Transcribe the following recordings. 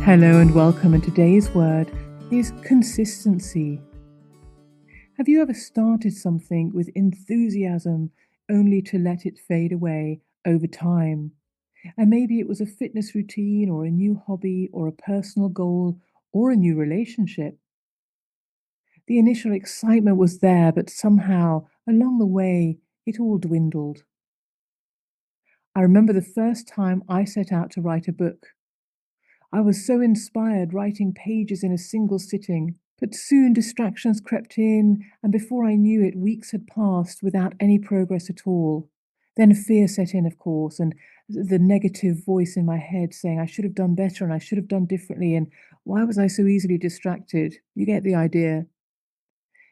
Hello and welcome, and today's word is consistency. Have you ever started something with enthusiasm only to let it fade away over time? And maybe it was a fitness routine or a new hobby or a personal goal or a new relationship. The initial excitement was there, but somehow along the way it all dwindled. I remember the first time I set out to write a book. I was so inspired writing pages in a single sitting, but soon distractions crept in, and before I knew it, weeks had passed without any progress at all. Then fear set in, of course, and the negative voice in my head saying I should have done better and I should have done differently, and why was I so easily distracted? You get the idea.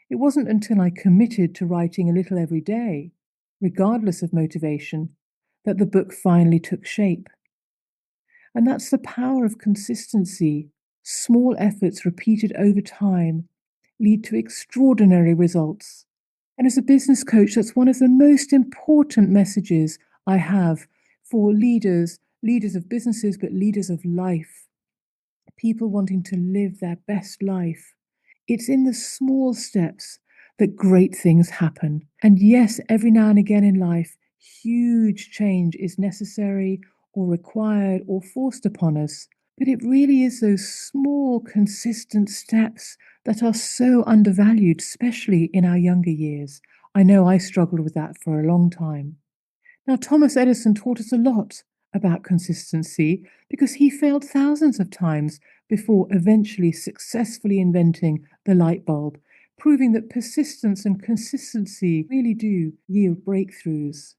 It wasn't until I committed to writing a little every day, regardless of motivation, that the book finally took shape. And that's the power of consistency. Small efforts repeated over time lead to extraordinary results. And as a business coach, that's one of the most important messages I have for leaders of businesses, but leaders of life, people wanting to live their best life. It's in the small steps that great things happen. And yes, every now and again in life, huge change is necessary or required or forced upon us. But it really is those small, consistent steps that are so undervalued, especially in our younger years. I know I struggled with that for a long time. Now, Thomas Edison taught us a lot about consistency because he failed thousands of times before eventually successfully inventing the light bulb, proving that persistence and consistency really do yield breakthroughs.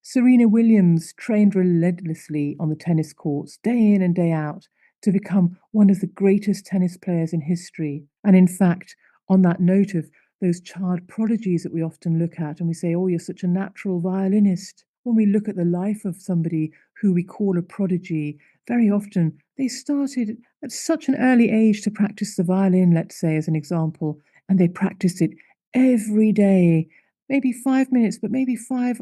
Serena Williams trained relentlessly on the tennis courts, day in and day out, to become one of the greatest tennis players in history. And in fact, on that note of those child prodigies that we often look at and we say, oh, you're such a natural violinist. When we look at the life of somebody who we call a prodigy, very often they started at such an early age to practice the violin, let's say, as an example, and they practiced it every day, maybe 5 minutes, but maybe five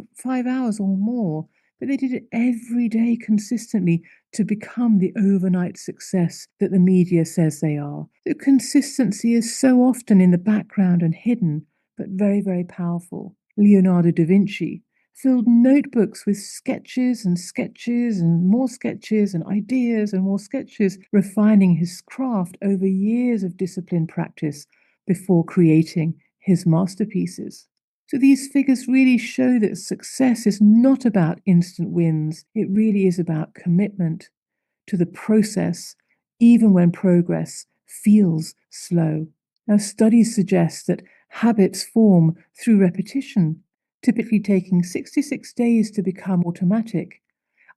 hours or more. But they did it every day consistently to become the overnight success that the media says they are. The consistency is so often in the background and hidden, but very, very powerful. Leonardo da Vinci filled notebooks with sketches and more sketches and ideas and more sketches, refining his craft over years of disciplined practice before creating his masterpieces. So these figures really show that success is not about instant wins. It really is about commitment to the process, even when progress feels slow. Now, studies suggest that habits form through repetition, typically taking 66 days to become automatic.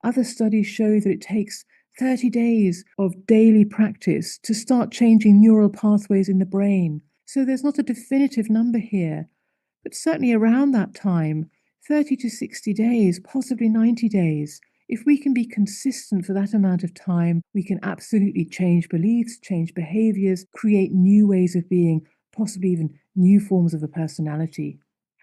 Other studies show that it takes 30 days of daily practice to start changing neural pathways in the brain. So there's not a definitive number here, but certainly around that time, 30 to 60 days, possibly 90 days, if we can be consistent for that amount of time, we can absolutely change beliefs, change behaviors, create new ways of being, possibly even new forms of a personality.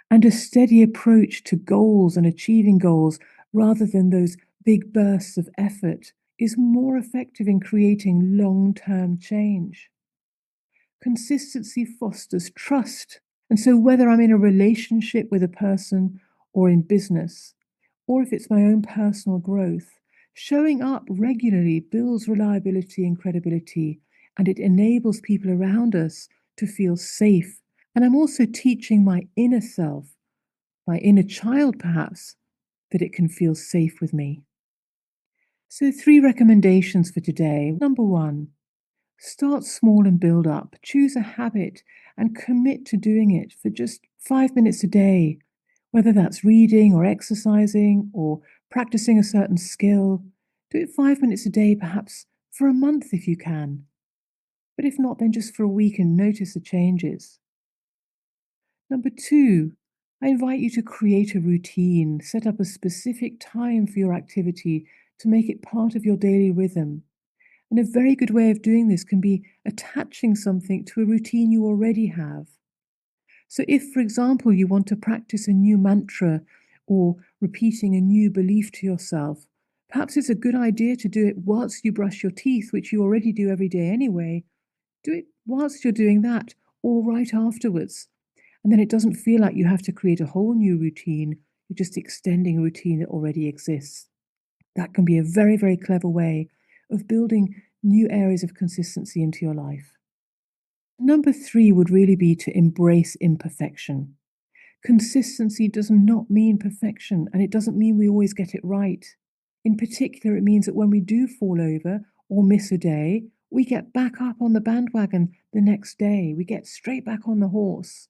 And a steady approach to goals and achieving goals rather than those big bursts of effort is more effective in creating long-term change. Consistency fosters trust. And so, whether I'm in a relationship with a person or in business, or if it's my own personal growth, showing up regularly builds reliability and credibility, and it enables people around us to feel safe. And I'm also teaching my inner self, my inner child perhaps, that it can feel safe with me. So, 3 recommendations for today. Number 1, start small and build up. Choose a habit and commit to doing it for just 5 minutes a day, whether that's reading or exercising or practicing a certain skill. Do it 5 minutes a day, perhaps for a month if you can. But if not, then just for a week and notice the changes. Number 2, I invite you to create a routine. Set up a specific time for your activity to make it part of your daily rhythm. And a very good way of doing this can be attaching something to a routine you already have. So, if, for example, you want to practice a new mantra or repeating a new belief to yourself, Perhaps it's a good idea to do it whilst you brush your teeth, which you already do every day anyway. Do it whilst you're doing that or right afterwards. And then it doesn't feel like you have to create a whole new routine. You're just extending a routine that already exists. That can be a very, very clever way of building new areas of consistency into your life. Number three would really be to embrace imperfection. Consistency does not mean perfection, and it doesn't mean we always get it right. In particular, it means that when we do fall over or miss a day, we get back up on the bandwagon the next day. We get straight back on the horse.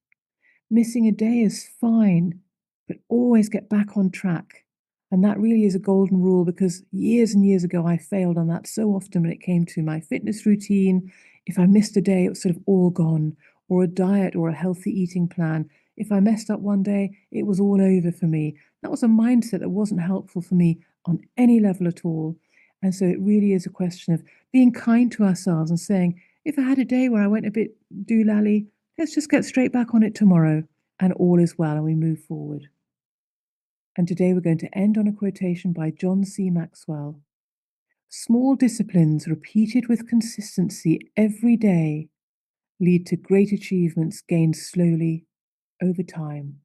Missing a day is fine, but always get back on track. And that really is a golden rule because years and years ago, I failed on that so often when it came to my fitness routine. If I missed a day, it was sort of all gone, or a diet or a healthy eating plan. If I messed up one day, it was all over for me. That was a mindset that wasn't helpful for me on any level at all. And so it really is a question of being kind to ourselves and saying, if I had a day where I went a bit doolally, let's just get straight back on it tomorrow, and all is well, and we move forward. And today we're going to end on a quotation by John C. Maxwell. Small disciplines repeated with consistency every day lead to great achievements gained slowly over time.